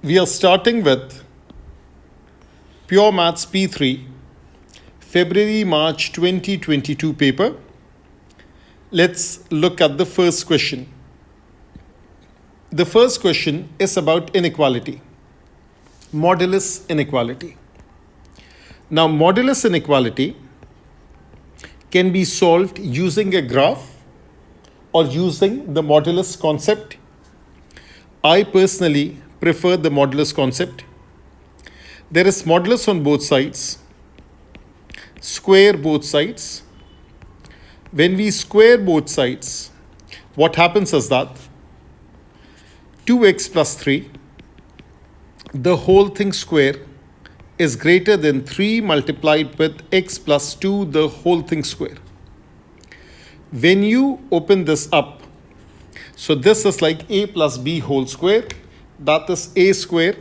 We are starting with Pure Maths P3, February-March 2022 paper. Let's look at the first question. The first question is about inequality, modulus inequality. Now, modulus inequality can be solved using a graph or using the modulus concept. I personally prefer the modulus concept. There is modulus on both sides, square both sides. When we square both sides, what happens is that 2x plus 3, the whole thing square, is greater than 3 multiplied with x plus 2, the whole thing square. When you open this up, so this is like a plus b whole square, that is a square,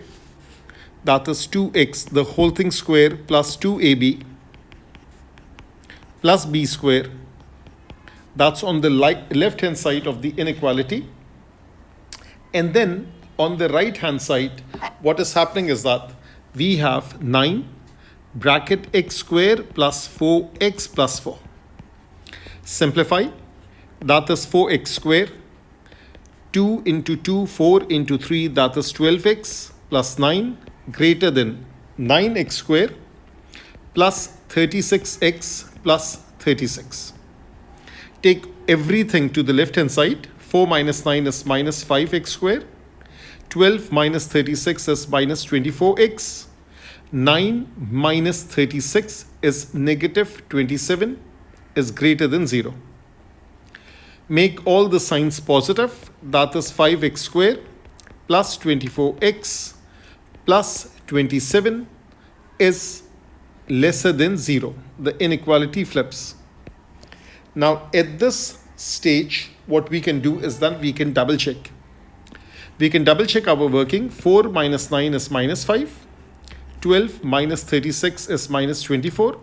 that is 2x, the whole thing square, plus 2ab, plus b square. That's on the left-hand side of the inequality. And then on the right-hand side, what is happening is that we have 9 bracket x square plus 4x plus 4. Simplify. That is 4x square. 2 into 2, 4 into 3, that is 12x plus 9 greater than 9x square plus 36x plus 36. Take everything to the left-hand side. 4 minus 9 is minus 5x square. 12 minus 36 is minus 24x. 9 minus 36 is negative 27, is greater than 0. Make all the signs positive. That is 5x square plus 24x plus 27 is lesser than 0. The inequality flips. Now, at this stage, what we can do is that we can double check. We can double check our working. 4 minus 9 is minus 5. 12 minus 36 is minus 24.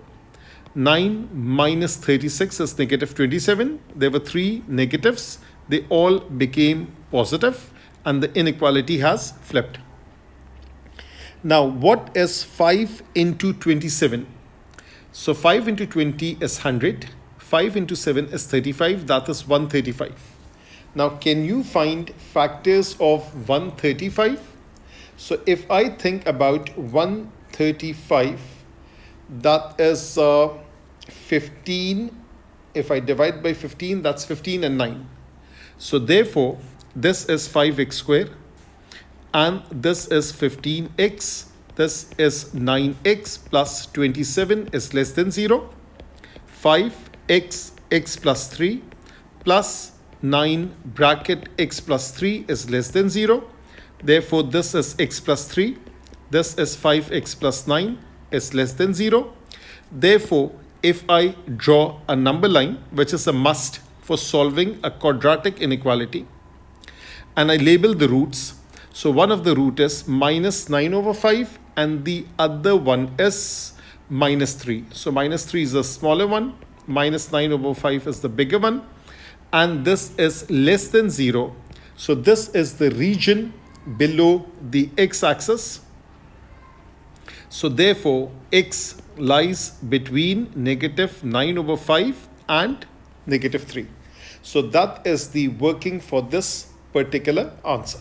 9 minus 36 is negative 27. There were 3 negatives. They all became positive and the inequality has flipped. Now, what is 5 into 27? So 5 into 20 is 100. 5 into 7 is 35. That is 135. Now, can you find factors of 135? So if I think about 135, that is 15. If I divide by 15, that's 15 and 9. So therefore, this is 5x square and this is 15x. This is 9x plus 27 is less than 0. 5x x plus 3 plus 9 bracket x plus 3 is less than 0. Therefore, this is x plus 3. This is 5x plus 9 is less than 0. Therefore, if I draw a number line, which is a must for solving a quadratic inequality, and I label the roots. So one of the root is minus 9 over 5 and the other one is minus 3. So minus 3 is the smaller one. Minus 9 over 5 is the bigger one. And this is less than 0. So this is the region below the x-axis. So therefore, x lies between negative 9 over 5 and negative 3. So that is the working for this particular answer.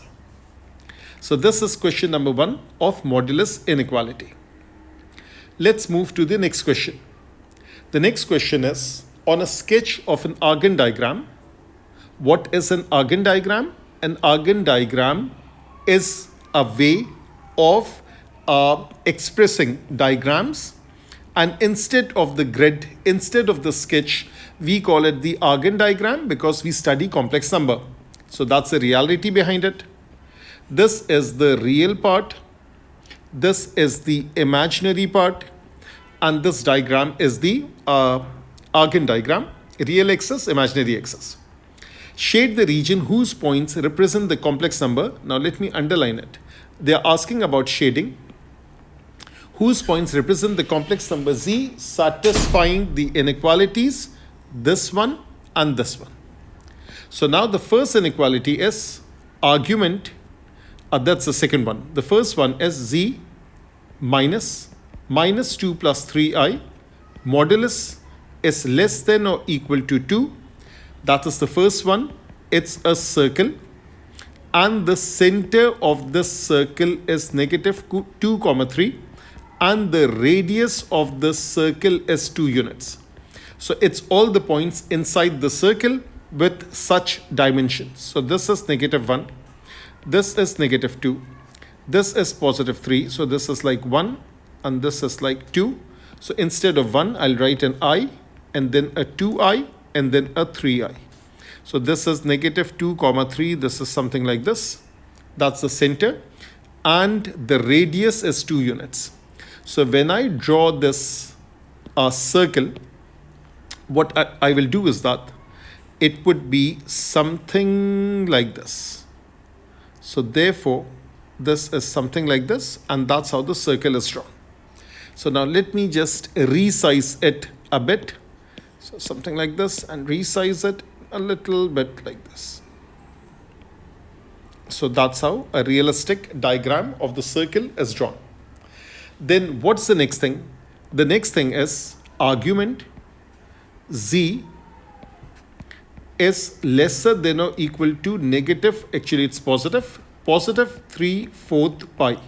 So this is question number 1 of modulus inequality. Let's move to the next question. The next question is, on a sketch of an Argand diagram. What is an Argand diagram? An Argand diagram is a way of expressing diagrams, and instead of the grid, instead of the sketch, we call it the Argand diagram because we study complex number. So that's the reality behind it. This is the real part. This is the imaginary part. And this diagram is the Argand diagram. Real axis, imaginary axis. Shade the region whose points represent the complex number. Now let me underline it. They are asking about shading. Whose points represent the complex number z, satisfying the inequalities, this one and this one. So now the first inequality is argument That's the second one. The first one is z minus 2 plus 3i modulus is less than or equal to 2. That is the first one. It's a circle and the center of this circle is negative 2 comma 3 and the radius of the circle is 2 units. So it's all the points inside the circle with such dimensions. So this is negative 1, this is negative 2, this is positive 3, so this is like 1 and this is like 2. So instead of 1, I'll write an I and then a 2i and then a 3i. So this is negative 2 comma 3, this is something like this. That's the center and the radius is 2 units. So when I draw this circle, what I will do is that it would be something like this. So therefore, this is something like this and that's how the circle is drawn. So now let me just resize it a bit. So something like this and resize it a little bit like this. So that's how a realistic diagram of the circle is drawn. Then what's the next thing? The next thing is argument z is lesser than or equal to negative, actually it's positive 3/4 pi.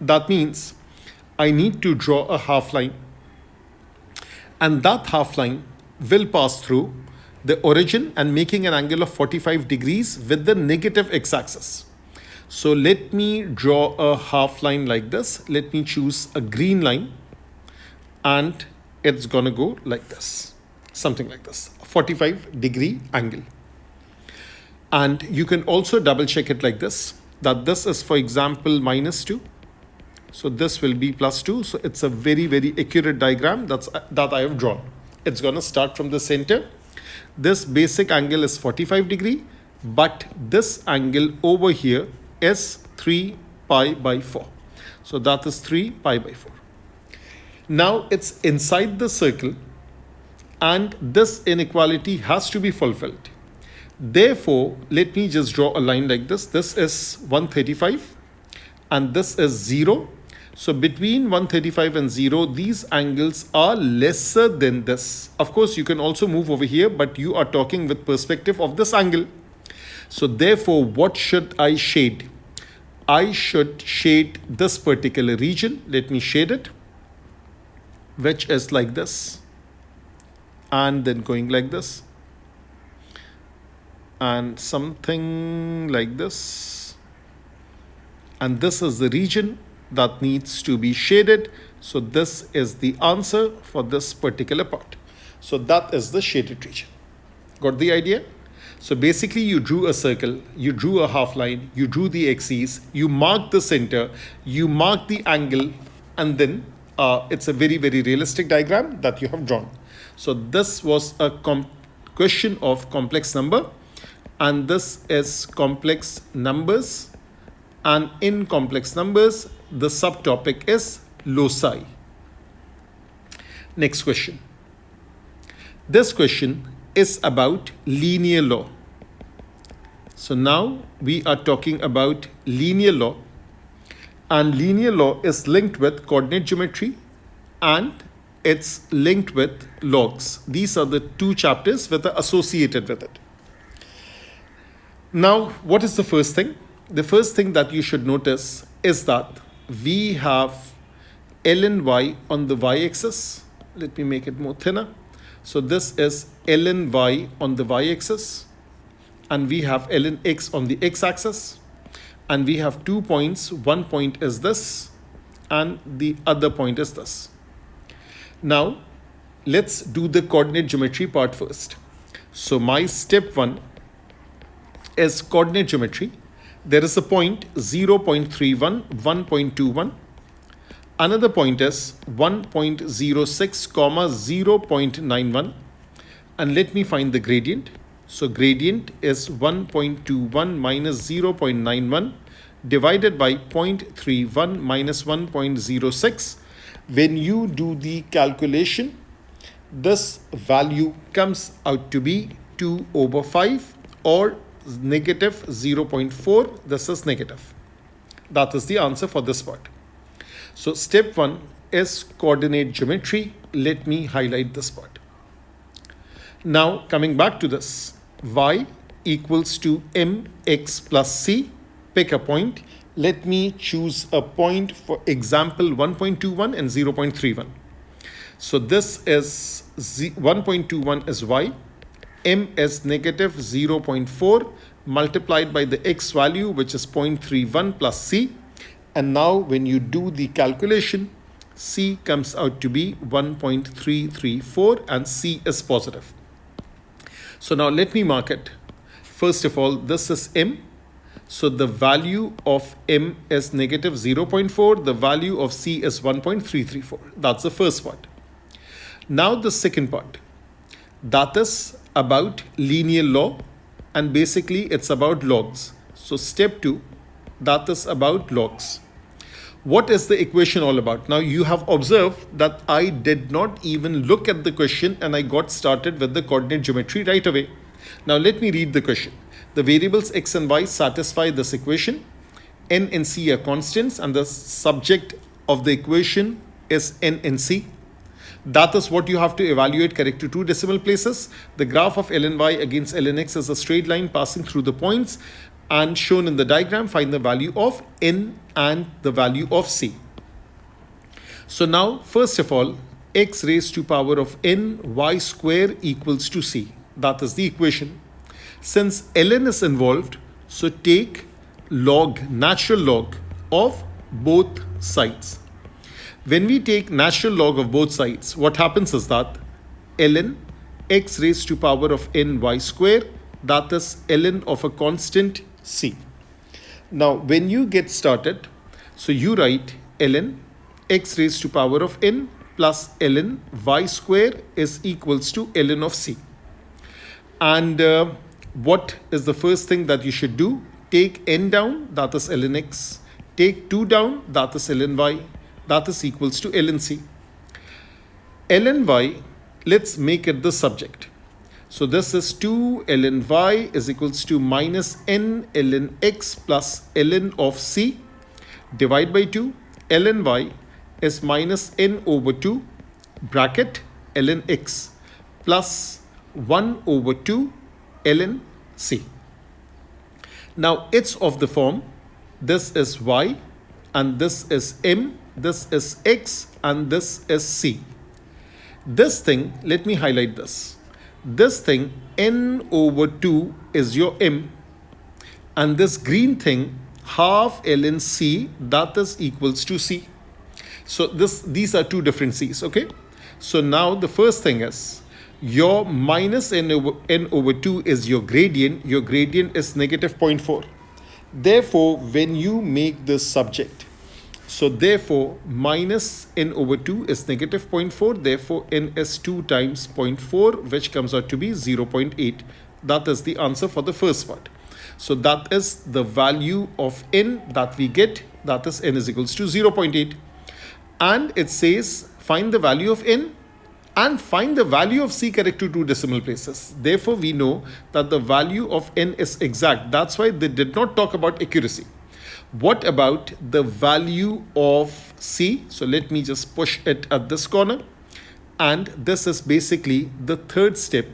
That means I need to draw a half line and that half line will pass through the origin and making an angle of 45 degrees with the negative x-axis. So let me draw a half line like this. Let me choose a green line and it's gonna go like this, something like this, a 45-degree angle. And you can also double check it like this, that this is, for example, minus 2. So this will be plus 2. So it's a very, very accurate diagram that I have drawn. It's going to start from the center. This basic angle is 45 degree, but this angle over here is 3 pi by 4. So that is 3 pi by 4. Now it's inside the circle and this inequality has to be fulfilled. Therefore, let me just draw a line like this. This is 135 and this is 0. So between 135 and 0, these angles are lesser than this. Of course, you can also move over here, but you are talking with perspective of this angle. So therefore, what should I shade? I should shade this particular region. Let me shade it, which is like this. And then going like this. And something like this. And this is the region that needs to be shaded. So this is the answer for this particular part. So that is the shaded region. Got the idea? So basically you drew a circle, you drew a half line, you drew the axes, you marked the center, you marked the angle, and then it's a very, very realistic diagram that you have drawn. So this was a question of complex number, and this is complex numbers. And in complex numbers, the subtopic is loci. Next question. This question is about linear law. So now we are talking about linear law, and linear law is linked with coordinate geometry and it's linked with logs. These are the two chapters that are associated with it. Now, what is the first thing? The first thing that you should notice is that we have ln y on the y-axis. Let me make it more thinner. So this is ln y on the y-axis, and we have ln x on the x-axis, and we have 2 points. One point is this, and the other point is this. Now, let's do the coordinate geometry part first. So my step 1 is coordinate geometry. There is a point 0.31, 1.21. Another point is 1.06, 0.91. And let me find the gradient. So gradient is 1.21 minus 0.91 divided by 0.31 minus 1.06. When you do the calculation, this value comes out to be 2/5 or negative 0.4. This is negative. That is the answer for this part. So step 1 is coordinate geometry. Let me highlight this part. Now coming back to this, y equals to mx plus c. Pick a point. Let me choose a point, for example 1.21 and 0.31. So this is 1.21 is y, m is negative 0.4 multiplied by the x value, which is 0.31 plus c. And now when you do the calculation, c comes out to be 1.334 and c is positive. So now let me mark it. First of all, this is m. So the value of m is negative 0.4. The value of c is 1.334. That's the first part. Now the second part. That is about linear law. And basically it's about logs. So step 2, that is about logs. What is the equation all about? Now you have observed that I did not even look at the question and I got started with the coordinate geometry right away. Now let me read the question. The variables x and y satisfy this equation. N and c are constants and the subject of the equation is n and c. That is what you have to evaluate correct to 2 decimal places. The graph of ln y against ln x is a straight line passing through the points and shown in the diagram. Find the value of n and the value of c. So now first of all, x raised to power of n y square equals to c. That is the equation. Since ln is involved, so take log, natural log of both sides. When we take natural log of both sides, what happens is that ln x raised to power of n y square, that is ln of a constant c. Now when you get started, so you write ln x raised to power of n plus ln y square is equals to ln of c. And what is the first thing that you should do? Take n down, that is ln x. Take 2 down, that is ln y. That is equals to ln c. ln y, let's make it the subject. So this is 2 ln y is equals to minus n ln x plus ln of c. Divide by 2. ln y is minus n over 2 bracket ln x plus 1 over 2 ln c. Now it's of the form, this is y and this is m, this is x and this is c. This thing, let me highlight this. This thing n over 2 is your m and this green thing half ln c, that is equals to c. So these are two different c's, okay? So now the first thing is your minus n over 2 is your gradient is negative 0.4. Therefore, when you make this subject, so therefore minus n over 2 is negative 0.4, therefore n is 2 times 0.4, which comes out to be 0.8. That is the answer for the first part. So that is the value of n that we get, that is n is equals to 0.8. And it says find the value of n and find the value of c correct to 2 decimal places. Therefore, we know that the value of n is exact. That's why they did not talk about accuracy. What about the value of c? So let me just push it at this corner. And this is basically the third step.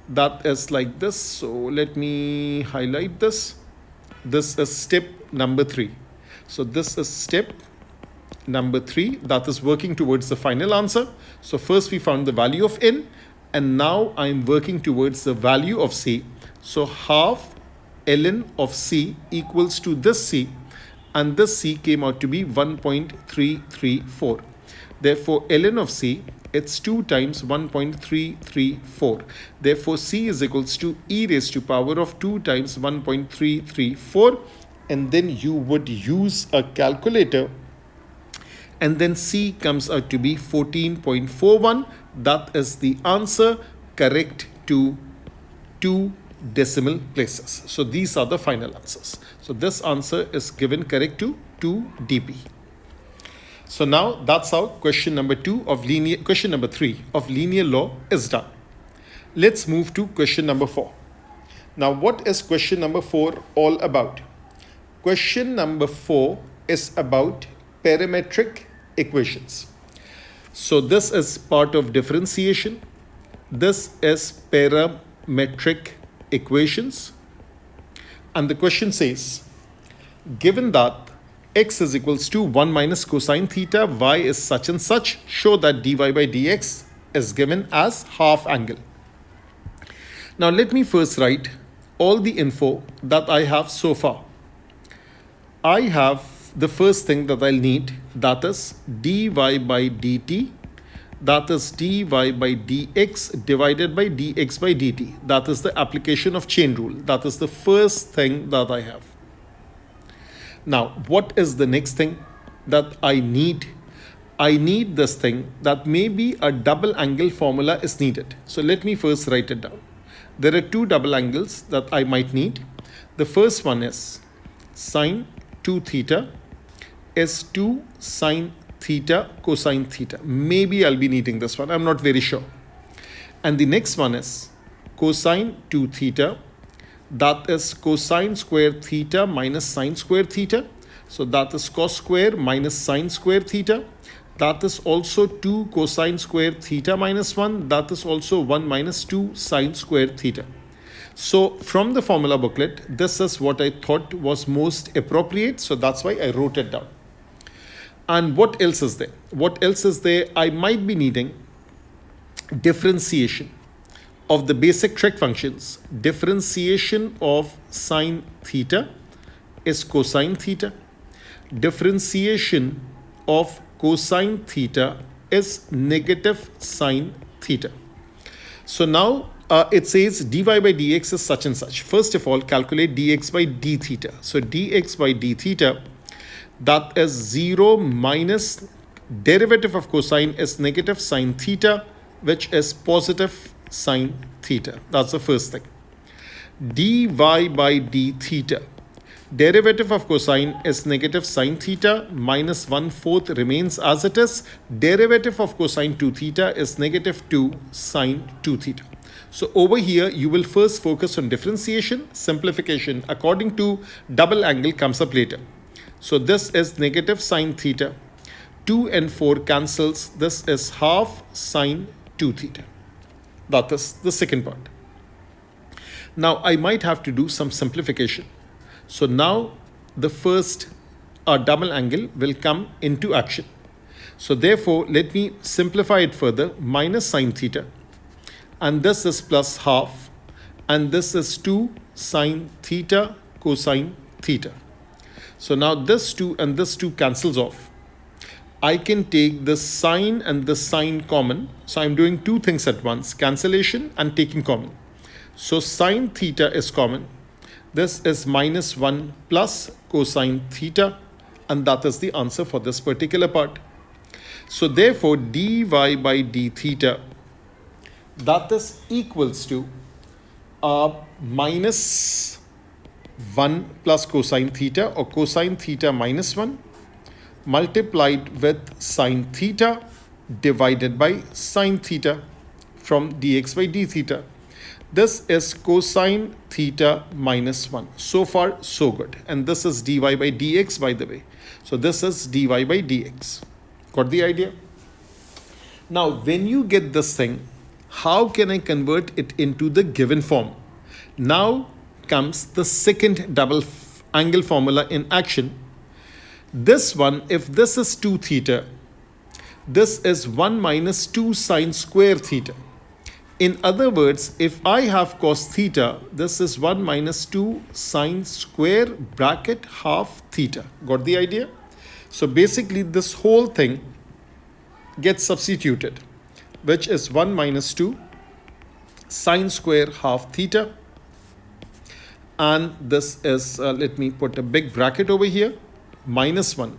That is like this. So let me highlight this. This is step number 3. So this is step number 3, that is working towards the final answer. So first we found the value of n and now I'm working towards the value of c. So half ln of c equals to this c and this c came out to be 1.334. Therefore ln of c, it's 2 times 1.334. Therefore c is equals to e raised to power of 2 times 1.334 and then you would use a calculator and then c comes out to be 14.41. That is the answer correct to 2 decimal places. So these are the final answers. So this answer is given correct to 2 dp. So now that's how question number 3 of linear law is done. Let's move to question number 4. Now, what is question number 4 all about? Question number 4 is about parametric equations. So this is part of differentiation. This is parametric equations. And the question says, given that x is equals to 1 minus cosine theta, y is such and such, show that dy by dx is given as half angle. Now let me first write all the info that I have so far. I have the first thing that I'll need, that is dy by dt, that is dy by dx divided by dx by dt. That is the application of chain rule. That is the first thing that I have. Now, what is the next thing that I need? I need this thing that maybe a double angle formula is needed. So let me first write it down. There are two double angles that I might need. The first one is sine 2 theta is 2 sine theta cosine theta. Maybe I'll be needing this one. I'm not very sure. And the next one is cosine 2 theta. That is cosine square theta minus sine square theta. So that is cos square minus sine square theta. That is also 2 cosine square theta minus 1. That is also 1 minus 2 sine square theta. So from the formula booklet, this is what I thought was most appropriate. So that's why I wrote it down. And what else is there? What else is there? I might be needing differentiation of the basic trig functions. Differentiation of sine theta is cosine theta. Differentiation of cosine theta is negative sine theta. So now it says dy by dx is such and such. First of all, calculate dx by d theta. So dx by d theta, that is 0 minus derivative of cosine is negative sine theta, which is positive sine theta. That's the first thing. dy by d theta, derivative of cosine is negative sine theta minus 1/4 remains as it is. Derivative of cosine 2 theta is negative 2 sine 2 theta. So over here, you will first focus on differentiation. Simplification according to double angle comes up later. So this is negative sine theta. 2 and 4 cancels. This is half sine 2 theta. That is the second part. Now I might have to do some simplification. So now the first double angle will come into action. So therefore, let me simplify it further. Minus sine theta. And this is plus half. And this is 2 sine theta cosine theta. So now this 2 and this 2 cancels off. I can take the sine and the sine common. So I'm doing two things at once, cancellation and taking common. So sine theta is common. This is minus 1 plus cosine theta, and that is the answer for this particular part. So therefore, dy by d theta, that is equals to minus 1 plus cosine theta, or cosine theta minus 1, multiplied with sine theta divided by sine theta from dx by d theta. This is cosine theta minus 1. So far, so good. And this is dy by dx, by the way. So this is dy by dx. Got the idea? Now, when you get this thing, how can I convert it into the given form? Now comes the second double angle formula in action. This one, if this is 2 theta, this is 1 minus 2 sine square theta. In other words, if I have cos theta, this is 1 minus 2 sine square bracket half theta. Got the idea? So basically this whole thing gets substituted, which is 1 minus 2 sine square half theta. And this is, let me put a big bracket over here, minus 1.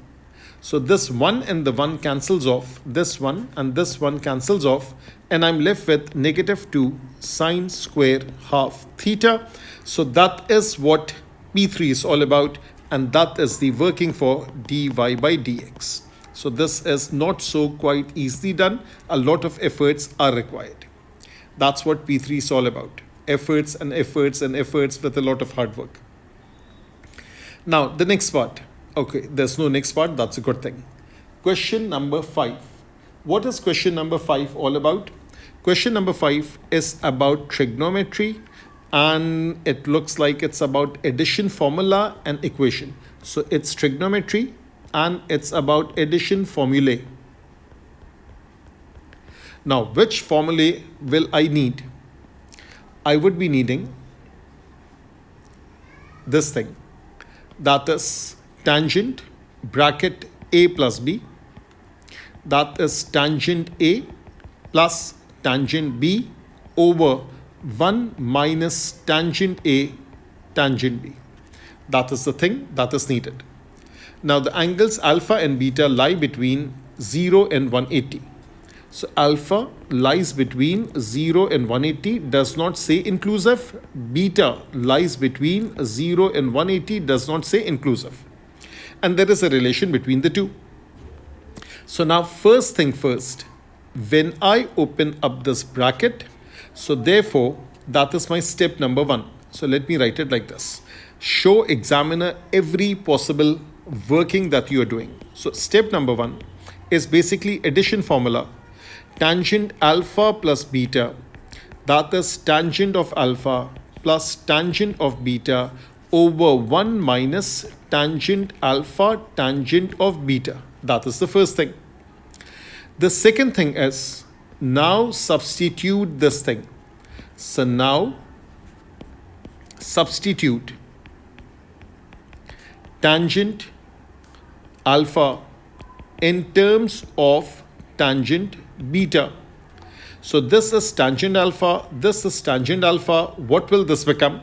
So this 1 and the 1 cancels off, this 1 and this 1 cancels off, and I'm left with negative 2 sine square half theta. So that is what P3 is all about, and that is the working for dy by dx. So this is not so quite easily done. A lot of efforts are required. That's what P3 is all about. efforts and efforts and efforts with a lot of hard work. Now, the next part. Okay, there's no next part. That's a good thing. Question number 5. What is question number 5 all about? Question number 5 is about trigonometry, and it looks like it's about addition formula and equation. So it's trigonometry and it's about addition formulae. Now, which formulae will I need? I would be needing this thing, that is tangent bracket a plus b, that is tangent a plus tangent b over 1 minus tangent a tangent b. That is the thing that is needed. Now the angles alpha and beta lie between 0 and 180. So alpha lies between 0 and 180, does not say inclusive. Beta lies between 0 and 180, does not say inclusive. And there is a relation between the two. So now first thing first, when I open up this bracket, so therefore that is my step number 1. So let me write it like this. Show examiner every possible working that you are doing. So step number 1 is basically addition formula. Tangent alpha plus beta, that is tangent of alpha plus tangent of beta over 1 minus tangent alpha tangent of beta. That is the first thing. The second thing is, now substitute this thing. So now substitute tangent alpha in terms of tangent beta. So this is tangent alpha, this is tangent alpha. What will this become?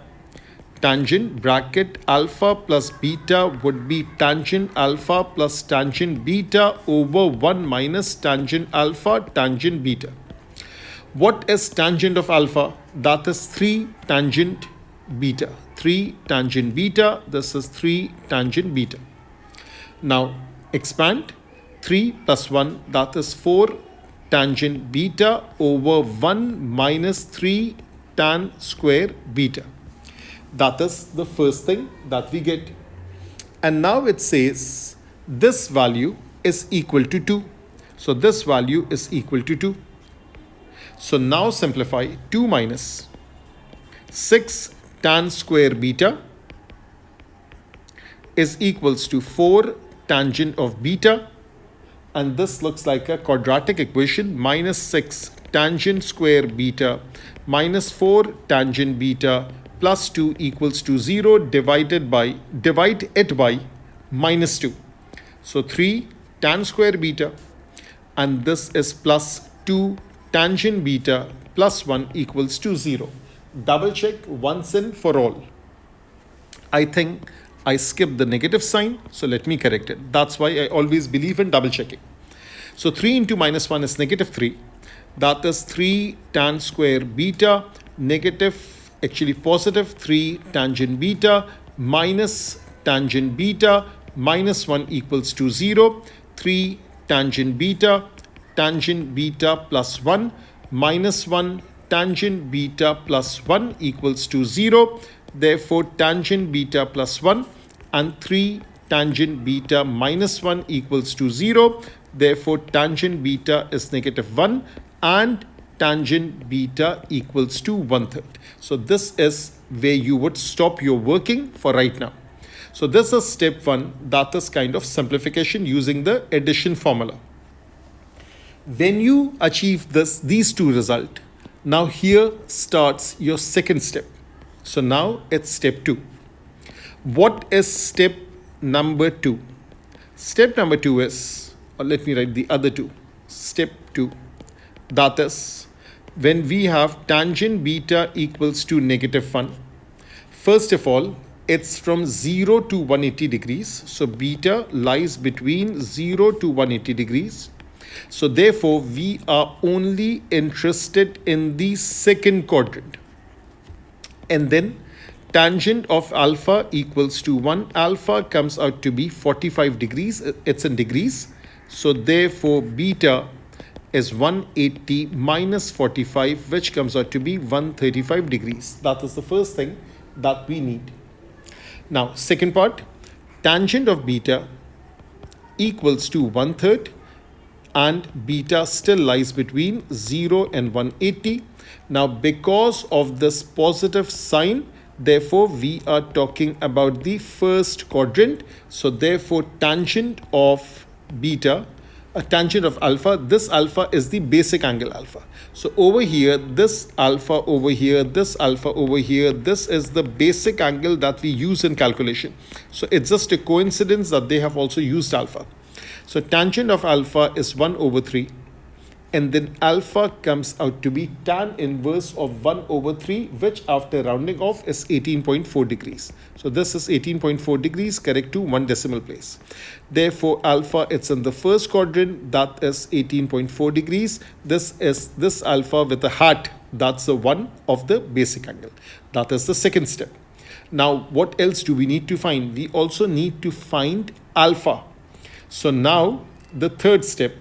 Tangent bracket alpha plus beta would be tangent alpha plus tangent beta over 1 minus tangent alpha tangent beta. What is tangent of alpha? That is 3 tangent beta. 3 tangent beta. This is 3 tangent beta. Now expand. 3 plus 1, that is 4 tangent beta over 1 minus 3 tan square beta. That is the first thing that we get. And now it says this value is equal to 2. So this value is equal to 2. So now simplify. 2 minus 6 tan square beta is equals to 4 tangent of beta. And this looks like a quadratic equation. Minus 6 tangent square beta minus 4 tangent beta plus 2 equals to 0. Divide it by minus 2. So 3 tan square beta, and this is plus 2 tangent beta plus 1 equals to 0. Double check once and for all. I think I skipped the negative sign, so let me correct it. That's why I always believe in double checking. So 3 into minus 1 is negative 3. That is 3 tan square beta negative, actually positive 3 tangent beta minus tangent beta minus 1 equals to 0. 3 tangent beta plus 1 minus 1 tangent beta plus 1 equals to 0. Therefore, tangent beta plus 1 and 3 tangent beta minus 1 equals to 0. Therefore, tangent beta is negative 1 and tangent beta equals to 1/3. So this is where you would stop your working for right now. So this is step 1. That is kind of simplification using the addition formula. When you achieve these two results, now here starts your second step. So now it's step 2. What is step number 2? Step number 2 is, or let me write the other two. Step 2, that is when we have tangent beta equals to negative 1. First of all, it's from 0 to 180 degrees. So beta lies between 0 to 180 degrees. So therefore, we are only interested in the second quadrant. And then tangent of alpha equals to 1. Alpha comes out to be 45 degrees. It's in degrees. So therefore, beta is 180 minus 45, which comes out to be 135 degrees. That is the first thing that we need. Now, second part, tangent of beta equals to 1/3, and beta still lies between 0 and 180. Now, because of this positive sign, therefore, we are talking about the first quadrant. So, therefore, tangent of beta, a tangent of alpha, this alpha is the basic angle alpha. So, over here, this alpha over here, this alpha over here, this is the basic angle that we use in calculation. So, it's just a coincidence that they have also used alpha. So, tangent of alpha is 1/3. And then alpha comes out to be tan inverse of 1/3, which after rounding off is 18.4 degrees. So this is 18.4 degrees, correct to 1 decimal place. Therefore, alpha, it's in the first quadrant, that is 18.4 degrees. This is this alpha with a hat, that's the one of the basic angle. That is the second step. Now, what else do we need to find? We also need to find alpha. So now, the third step.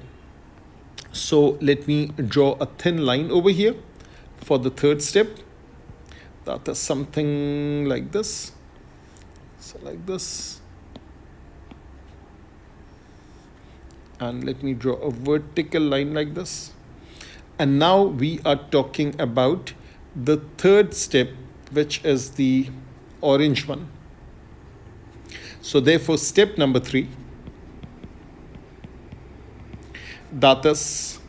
So let me draw a thin line over here for the third step. That is something like this. So like this. And let me draw a vertical line like this. And now we are talking about the third step, which is the orange one. So therefore, step number 3. That is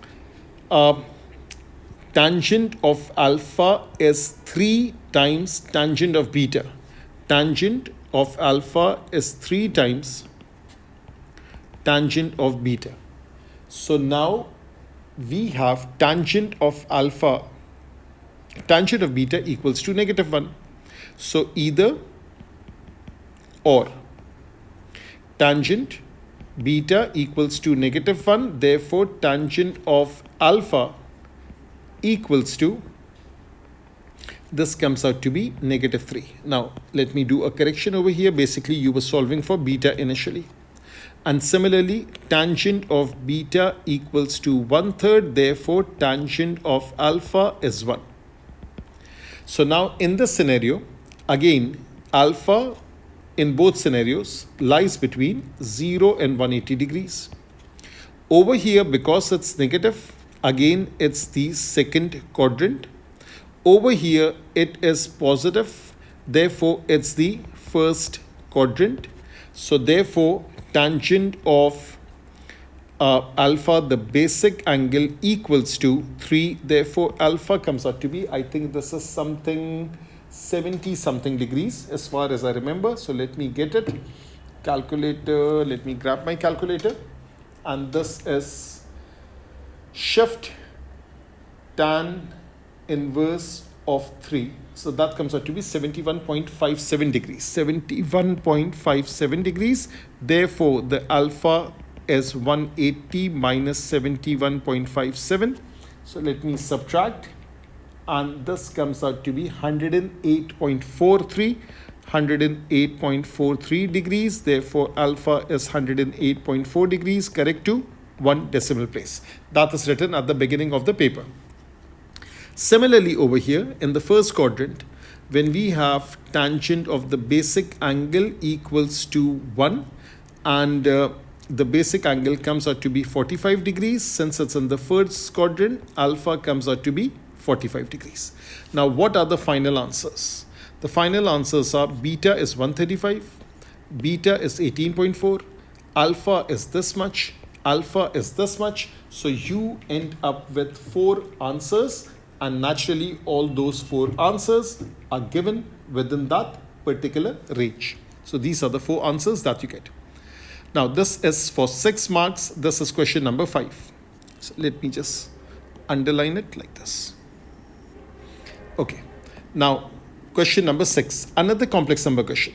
tangent of alpha is 3 times tangent of beta. Tangent of alpha is 3 times tangent of beta. So now we have tangent of alpha, tangent of beta equals to -1. So either or. Tangent beta equals to -1, therefore tangent of alpha equals to, this comes out to be -3. Now let me do a correction over here. Basically you were solving for beta initially, and similarly tangent of beta equals to 1/3, therefore tangent of alpha is 1. So now in this scenario, again alpha in both scenarios lies between 0 and 180 degrees. Over here, because it's negative, again it's the second quadrant. Over here it is positive, therefore it's the first quadrant. So therefore tangent of alpha, the basic angle, equals to 3. Therefore alpha comes out to be, I think this is something 70 something degrees as far as I remember. So let me get it. Calculator, let me grab my calculator. And this is shift tan inverse of 3. So that comes out to be 71.57 degrees. 71.57 degrees. Therefore, the alpha is 180 minus 71.57. So let me subtract. And this comes out to be 108.43. 108.43 degrees. Therefore, alpha is 108.4 degrees, correct to 1 decimal place. That is written at the beginning of the paper. Similarly, over here in the first quadrant, when we have tangent of the basic angle equals to 1, and the basic angle comes out to be 45 degrees, since it's in the first quadrant, alpha comes out to be 45 degrees. Now, what are the final answers? The final answers are beta is 135, beta is 18.4, alpha is this much, alpha is this much. So you end up with 4 answers, and naturally all those 4 answers are given within that particular range. So these are the 4 answers that you get. Now this is for 6 marks. This is question number 5. So let me just underline it like this. Okay. Now question number 6, another complex number question.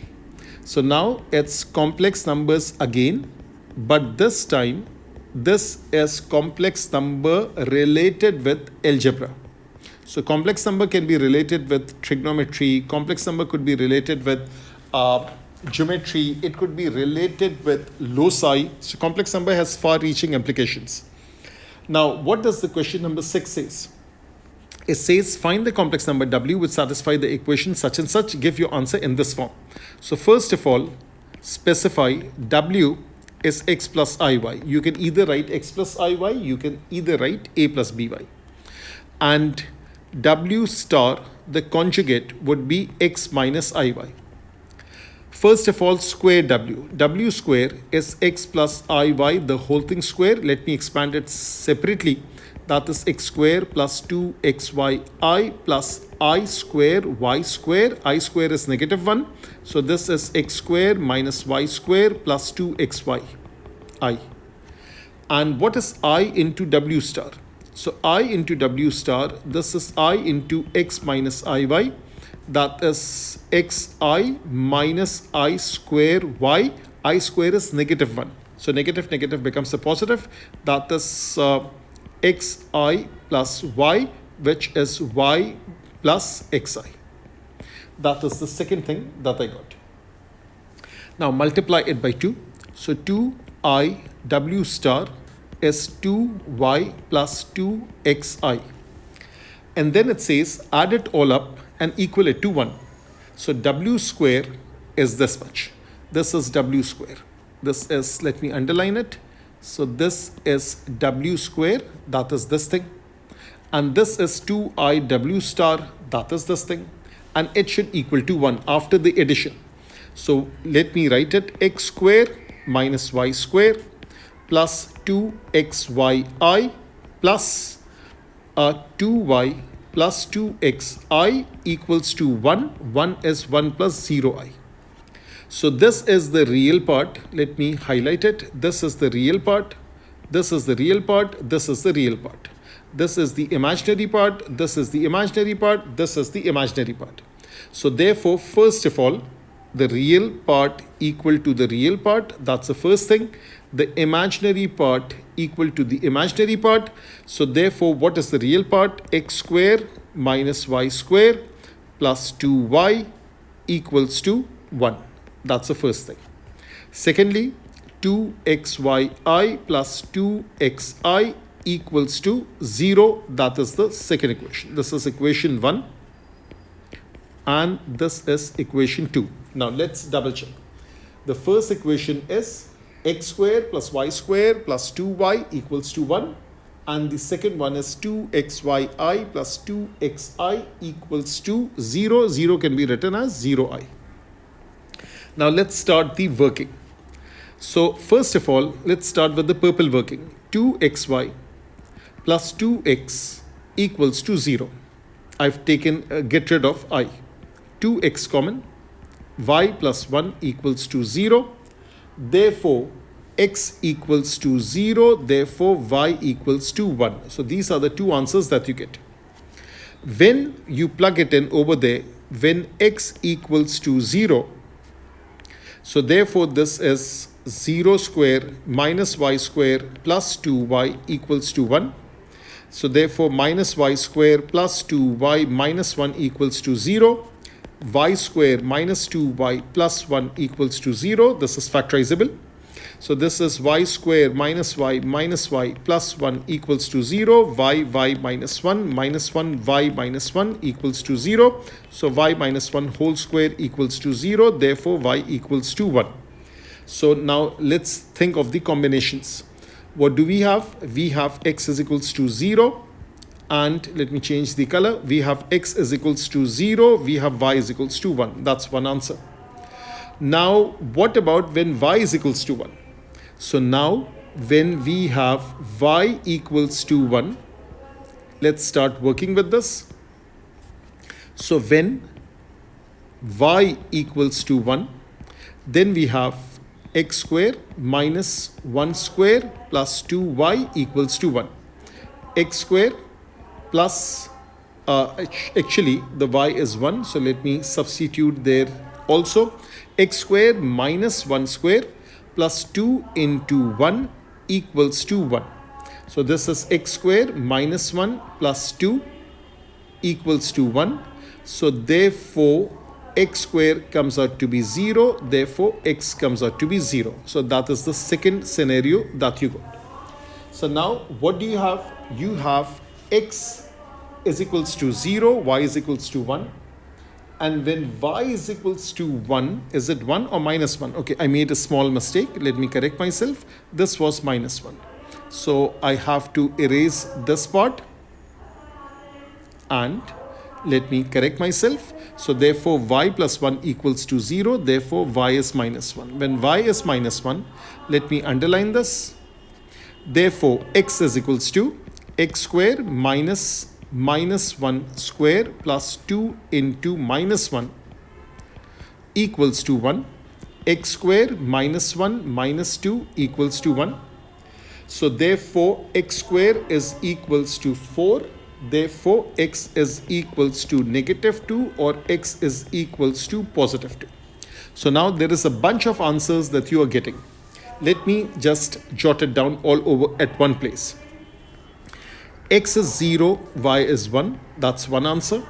So now it's complex numbers again, but this time this is complex number related with algebra. So complex number can be related with trigonometry, complex number could be related with geometry, it could be related with loci. So complex number has far-reaching implications. Now, what does the question number 6 says? It says, find the complex number w which satisfy the equation such and such. Give your answer in this form. So first of all, specify w is x plus iy. You can either write x plus iy, you can either write a plus by. And w star, the conjugate, would be x minus iy. First of all, square w. W square is x plus iy, the whole thing square. Let me expand it separately. That is x square plus 2xyi plus I square y square. I square is negative 1. So this is x square minus y square plus 2xy I. And what is I into w star? So I into w star, this is I into x minus iy. That is xi minus I square y. I square is negative 1. So negative becomes a positive. That is xi plus y, which is y plus xi. That is the second thing that I got. Now multiply it by 2. So 2i w star is 2y plus 2xi. And then it says add it all up and equal it to 1. So w square is this much. This is w square. This is, let me underline it. So this is w square, that is this thing. And this is 2i w star, that is this thing. And it should equal to 1 after the addition. So let me write it, x square minus y square plus 2xyi plus 2y plus 2xi equals to 1. 1 is 1 plus 0i. So this is the real part. Let me highlight it. This is the real part. This is the real part. This is the real part. This is the imaginary part. This is the imaginary part. This is the imaginary part. So therefore, first of all, the real part equal to the real part. That's the first thing. The imaginary part equal to the imaginary part. So therefore, what is the real part? X square minus y square plus 2y equals to 1. That's the first thing. Secondly, 2xyi plus 2xi equals to 0. That is the second equation. This is equation 1. And this is equation 2. Now let's double check. The first equation is x square plus y square plus 2y equals to 1. And the second one is 2xyi plus 2xi equals to 0. 0 can be written as 0i. Now let's start the working. So first of all, let's start with the purple working. 2xy plus 2x equals to 0. I've taken get rid of I. 2x common. Y plus 1 equals to 0. Therefore, x equals to 0. Therefore, y equals to 1. So these are the two answers that you get. When you plug it in over there, when x equals to 0, so therefore this is 0 square minus y square plus 2y equals to 1. So therefore minus y square plus 2y minus 1 equals to 0. Y square minus 2y plus 1 equals to 0. This is factorizable. So this is y square minus y plus 1 equals to 0. Y minus 1 y minus 1 equals to 0. So y minus 1 whole square equals to 0. Therefore y equals to 1. So now let's think of the combinations. What do we have? We have x is equals to 0. And let me change the color. We have x is equals to 0. We have y is equals to 1. That's one answer. Now, what about when y is equals to 1? So now, when we have y equals to 1, let's start working with this. So when y equals to 1, then we have x square minus 1 square plus 2y equals to 1. X square plus, actually the y is 1, so let me substitute there also. X square minus 1 square plus 2 into 1 equals to 1. So this is x square minus 1 plus 2 equals to 1. So therefore x square comes out to be 0. Therefore x comes out to be 0. So that is the second scenario that you got. So now what do you have? You have x is equals to 0, y is equals to 1. And when y is equals to 1, is it 1 or minus 1? Okay, I made a small mistake. Let me correct myself. This was minus 1. So I have to erase this part. And let me correct myself. So therefore, y plus 1 equals to 0. Therefore, y is minus 1. When y is minus 1, let me underline this. Therefore, x is equals to x square minus 1 square plus 2 into minus 1 equals to 1. X square minus 1 minus 2 equals to 1. So therefore, x square is equals to 4. Therefore, x is equals to negative 2 or x is equals to positive 2. So now there is a bunch of answers that you are getting. Let me just jot it down all over at one place. X is 0, y is 1. That's one answer.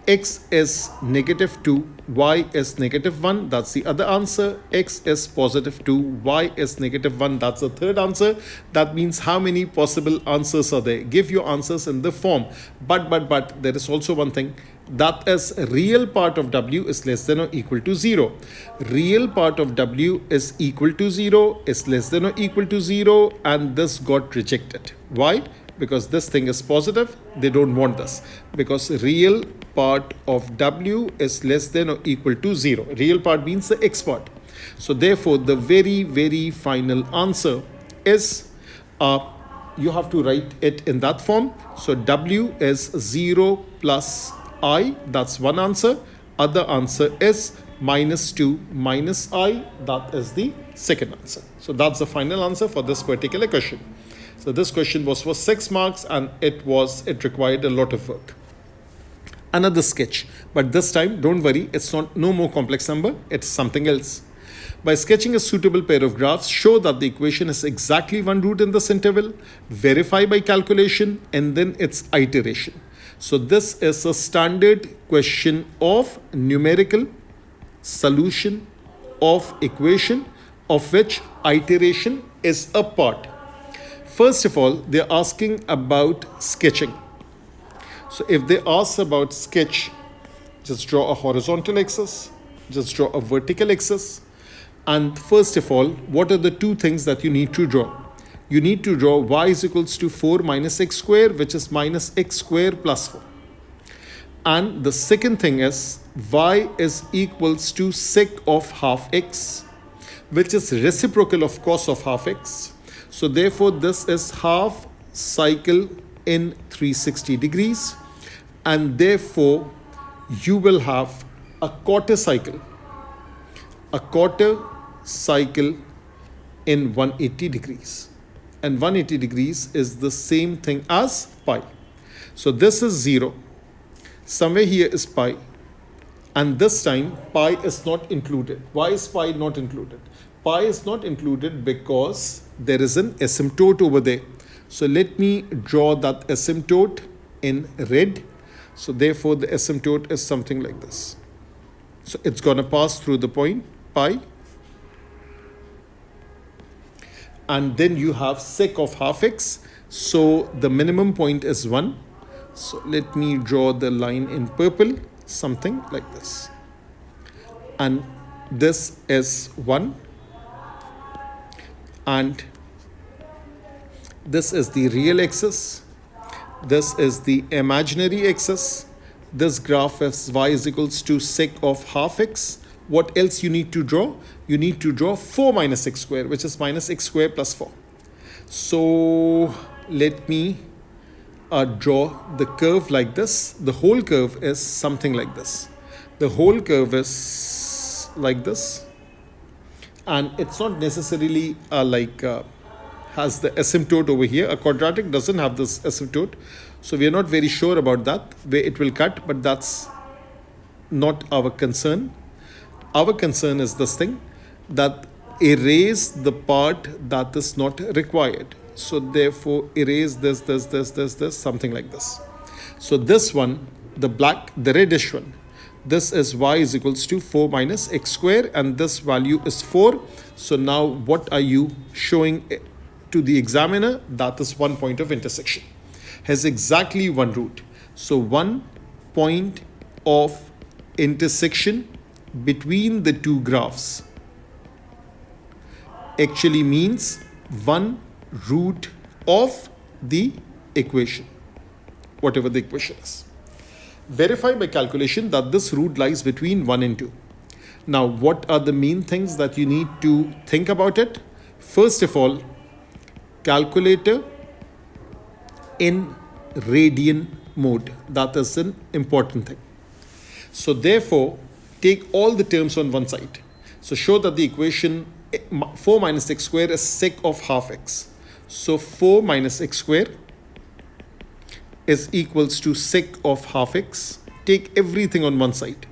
X is negative 2, y is negative 1. That's the other answer. X is positive 2, y is negative 1. That's the third answer. That means how many possible answers are there? Give your answers in the form. But there is also one thing. That is real part of w is less than or equal to 0. Real part of w is equal to 0, is less than or equal to 0, and this got rejected. Why? Because this thing is positive, they don't want this. Because real part of w is less than or equal to 0. Real part means the x part. So therefore, the very final answer is, you have to write it in that form. So w is 0 plus I, that's one answer. Other answer is minus 2 minus I, that is the second answer. So that's the final answer for this particular question. So this question was for 6 marks and it required a lot of work. Another sketch, but this time don't worry, it's no more complex number, it's something else. By sketching a suitable pair of graphs, show that the equation is exactly one root in this interval, verify by calculation, and then its iteration. So this is a standard question of numerical solution of equation of which iteration is a part. First of all, they're asking about sketching. So if they ask about sketch, just draw a horizontal axis, just draw a vertical axis. And first of all, what are the two things that you need to draw? You need to draw y is equals to 4 minus x square, which is minus x square plus 4. And the second thing is y is equals to sec of half x, which is reciprocal of cos of half x. So therefore, this is half cycle in 360 degrees. And therefore, you will have a quarter cycle. A quarter cycle in 180 degrees. And 180 degrees is the same thing as pi. So this is 0. Somewhere here is pi. And this time pi is not included. Why is pi not included? Pi is not included because there is an asymptote over there. So let me draw that asymptote in red. So therefore the asymptote is something like this. So it's going to pass through the point pi. And then you have sec of half x. So the minimum point is 1. So let me draw the line in purple, something like this. And this is 1. And this is the real axis. This is the imaginary axis. This graph is y is equals to sec of half x. What else you need to draw? You need to draw 4 minus x square, which is minus x square plus 4. So let me draw the curve like this. The whole curve is something like this. The whole curve is like this. And it's not necessarily has the asymptote over here. A quadratic doesn't have this asymptote. So we are not very sure about that, where it will cut, but that's not our concern. Our concern is this thing, that erase the part that is not required. So therefore, erase this, something like this. So this one, the reddish one, this is y is equals to 4 minus x square, and this value is 4. So now what are you showing to the examiner, that is one point of intersection. Has exactly one root. So one point of intersection between the two graphs actually means one root of the equation, whatever the equation is. Verify by calculation that this root lies between 1 and 2. Now, what are the main things that you need to think about it? First of all, calculator in radian mode. That is an important thing. So therefore, take all the terms on one side. So show that the equation 4 minus x square is sec of half x. So 4 minus x square is equals to sec of half x. Take everything on one side.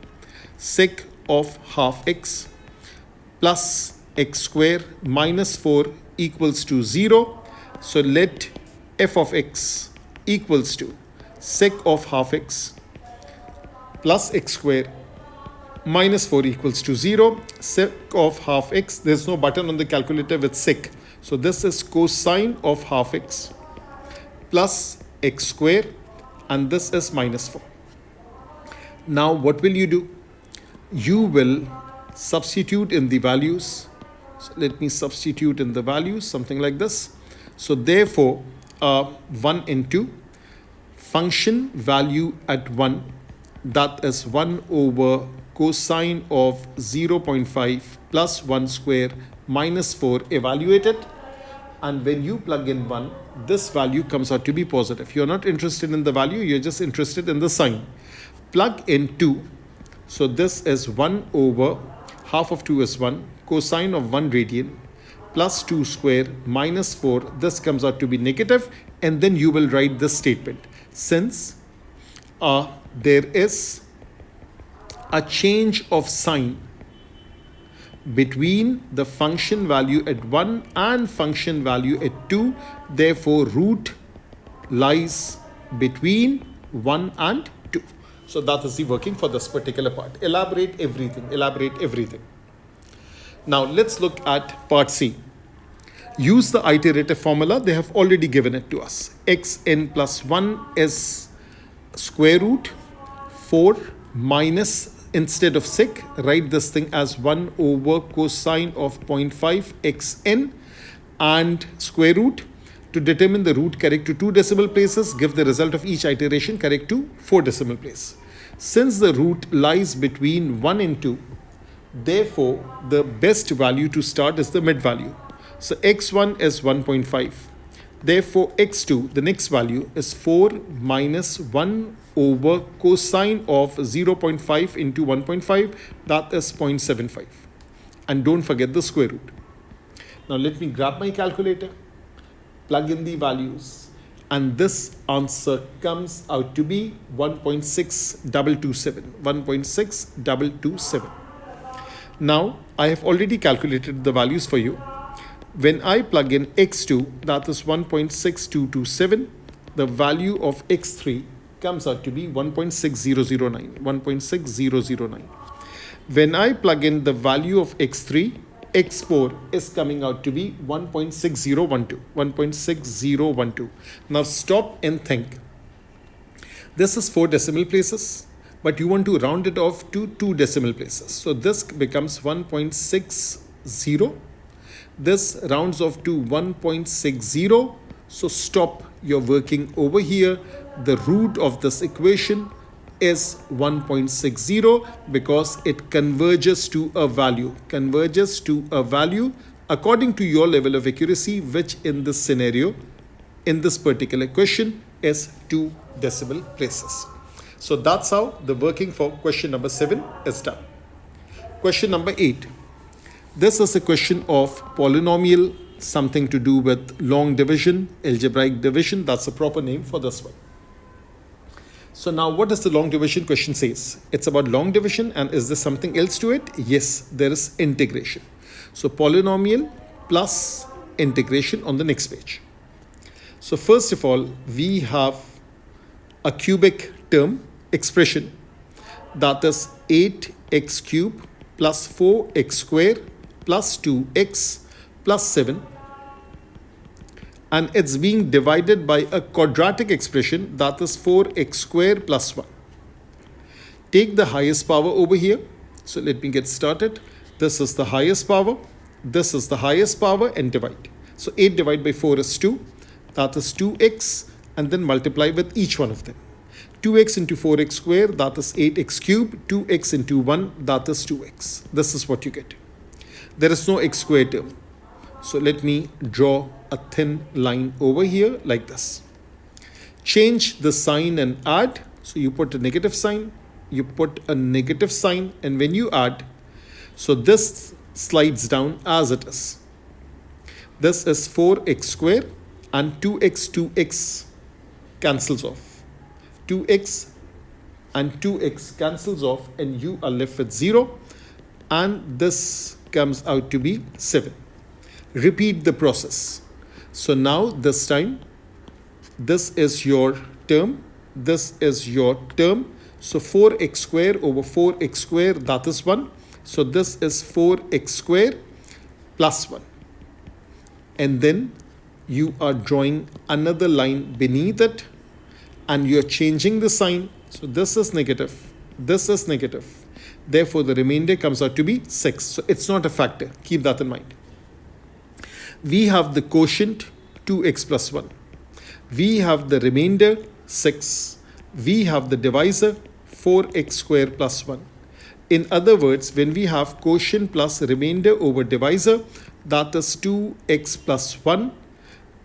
Sec of half x plus x square minus 4 equals to 0. So let f of x equals to sec of half x plus x square minus 4 equals to 0. Sec of half x, there's no button on the calculator with sec. So this is cosine of half x plus x square, and this is minus 4. Now what will you do? You will substitute in the values. So let me substitute in the values, something like this. So therefore, 1 and 2, function value at 1, that is 1 over cosine of 0.5 plus 1 square minus 4 evaluated. And when you plug in 1, this value comes out to be positive. You're not interested in the value, you're just interested in the sign. Plug in 2. So this is 1 over half of 2 is 1, cosine of 1 radian plus 2 square minus 4. This comes out to be negative, and then you will write this statement. Since there is a change of sign between the function value at 1 and function value at 2, therefore root lies between 1 and 2. So that is the working for this particular part. Elaborate everything. Now let's look at part C. Use the iterative formula. They have already given it to us. Xn plus 1 is square root 4 minus, instead of sec, write this thing as 1 over cosine of 0.5 xn, and square root. To determine the root, correct to 2 decimal places. Give the result of each iteration, correct to 4 decimal places. Since the root lies between 1 and 2, therefore the best value to start is the mid value. So x1 is 1.5. Therefore x2, the next value, is 4 minus 1 over cosine of 0.5 into 1.5, that is 0.75. And don't forget the square root. Now let me grab my calculator, plug in the values, and this answer comes out to be 1.6227. 1.6227. Now I have already calculated the values for you. When I plug in x2, that is 1.6227, the value of x3 comes out to be 1.6009. 1.6009. When I plug in the value of x3, x4 is coming out to be 1.6012. 1.6012. Now stop and think. This is 4 decimal places, but you want to round it off to 2 decimal places. So this becomes 1.60. This rounds off to 1.60. So stop your working over here. The root of this equation is 1.60 because it converges to a value. Converges to a value according to your level of accuracy, which in this scenario, in this particular question, is 2 decimal places. So that's how the working for question number 7 is done. Question number 8. This is a question of polynomial, something to do with long division, algebraic division. That's a proper name for this one. So now what does the long division question says? It's about long division, and is there something else to it? Yes, there is integration. So polynomial plus integration on the next page. So first of all, we have a cubic term expression, that is 8x cube plus 4x square plus 2x plus 7 and it's being divided by a quadratic expression, that is 4x squared plus 1. Take the highest power over here. So let me get started. This is the highest power. This is the highest power, and divide. So 8 divided by 4 is 2. That is 2x, and then multiply with each one of them. 2x into 4x squared, that is 8x cubed. 2x into 1, that is 2x. This is what you get. There is no x squared term. So let me draw a thin line over here like this. Change the sign and add. So you put a negative sign, you put a negative sign, and when you add, so this slides down as it is. This is 4x squared, and 2x cancels off. 2x and 2x cancels off, and you are left with 0, and this comes out to be 7. Repeat the process. So now this time, this is your term, this is your term. So 4x squared over 4x squared, that is 1. So this is 4x squared plus 1. And then you are drawing another line beneath it, and you're changing the sign. So this is negative, this is negative. Therefore, the remainder comes out to be 6. So it's not a factor. Keep that in mind. We have the quotient 2x plus 1. We have the remainder 6. We have the divisor 4x squared plus 1. In other words, when we have quotient plus remainder over divisor, that is 2x plus 1,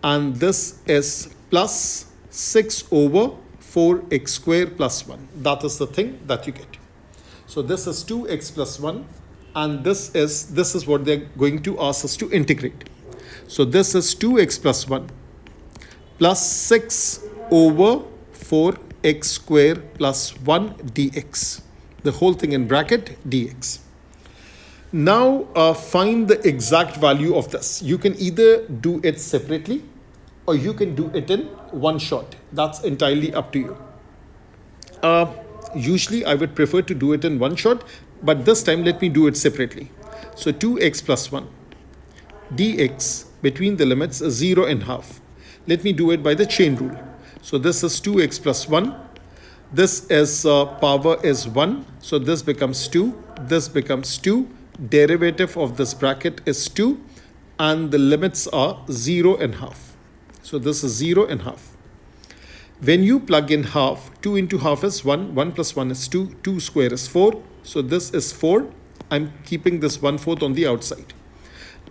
and this is plus 6 over 4x squared plus 1. That is the thing that you get. So this is 2x plus 1, and this is what they're going to ask us to integrate. So this is 2x plus 1 plus 6 over 4x squared plus 1 dx. The whole thing in bracket dx. Now find the exact value of this. You can either do it separately, or you can do it in one shot. That's entirely up to you. Usually I would prefer to do it in one shot, but this time let me do it separately. So 2x plus 1 dx between the limits is 0 and half. Let me do it by the chain rule. So this is 2x plus 1. This is power is 1. So this becomes 2. This becomes 2. Derivative of this bracket is 2. And the limits are 0 and half. So this is 0 and half. When you plug in half, 2 into half is 1. 1 plus 1 is 2. 2 square is 4. So this is 4. I'm keeping this 1/4 on the outside.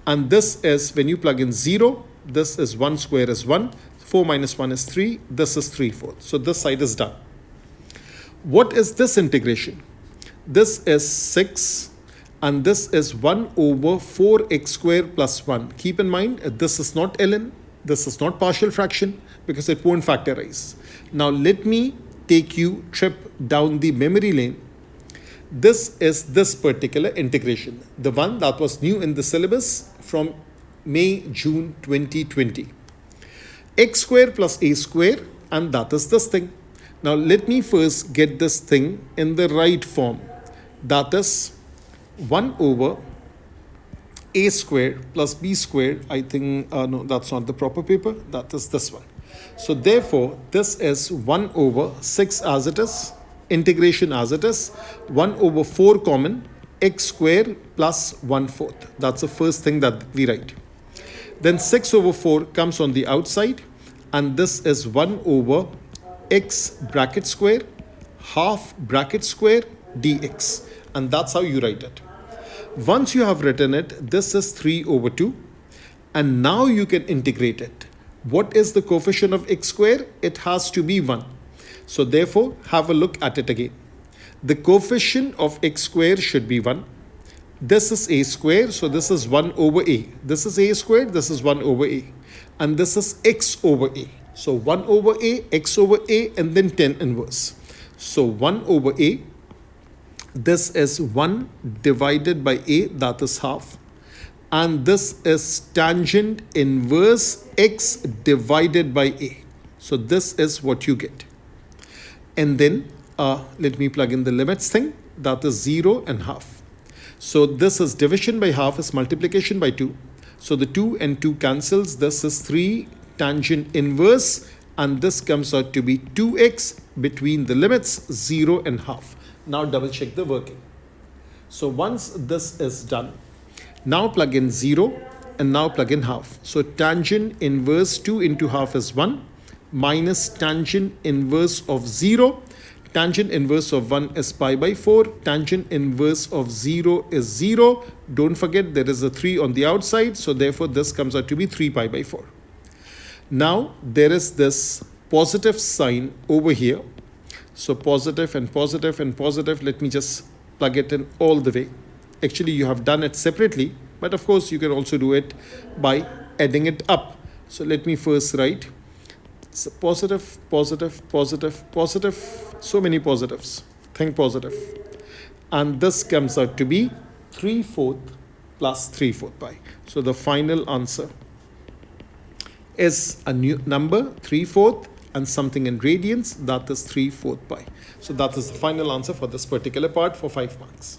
And this is, when you plug in 0, this is 1 square is 1. 4 minus 1 is 3. This is 3/4. So this side is done. What is this integration? This is 6, and this is 1 over 4x squared plus 1. Keep in mind, this is not ln, this is not partial fraction, because it won't factorize. Now let me take you trip down the memory lane. This is this particular integration, the one that was new in the syllabus from May, June 2020. X squared plus a squared, and that is this thing. Now let me first get this thing in the right form. That is 1 over a squared plus b squared. I think, no, that's not the proper paper. That is this one. So therefore, this is 1 over 6 as it is, integration as it is, 1 over 4 common, x squared plus 1/4. That's the first thing that we write. Then 6 over 4 comes on the outside, and this is 1 over x bracket square half bracket square dx, and that's how you write it. Once you have written it, this is 3 over 2, and now you can integrate it. What is the coefficient of x square? It has to be 1. So therefore, have a look at it again. The coefficient of x square should be 1. This is a square, so this is 1 over a. This is a squared, this is 1 over a. And this is x over a. So 1 over a, x over a, and then 10 inverse. So 1 over a, this is 1 divided by a, that is half. And this is tangent inverse x divided by a. So this is what you get. And then let me plug in the limits thing. That is 0 and half. So this is division by half is multiplication by 2. So the 2 and 2 cancels. This is 3 tangent inverse, and this comes out to be 2x between the limits 0 and half. Now double check the working. So once this is done, now plug in 0 and now plug in half. So tangent inverse 2 into half is 1 minus tangent inverse of 0. Tangent inverse of 1 is pi by 4. Tangent inverse of 0 is 0. Don't forget there is a 3 on the outside, so therefore this comes out to be 3 pi by 4. Now there is this positive sign over here. So positive and positive and positive. Let me just plug it in all the way. Actually, you have done it separately, but of course you can also do it by adding it up. So let me first write so positive, positive, positive, positive, so many positives. Think positive. And this comes out to be 3/4 plus 3/4 pi. So the final answer is a new number, 3/4, and something in radians, that is 3/4 pi. So that is the final answer for this particular part for 5 marks.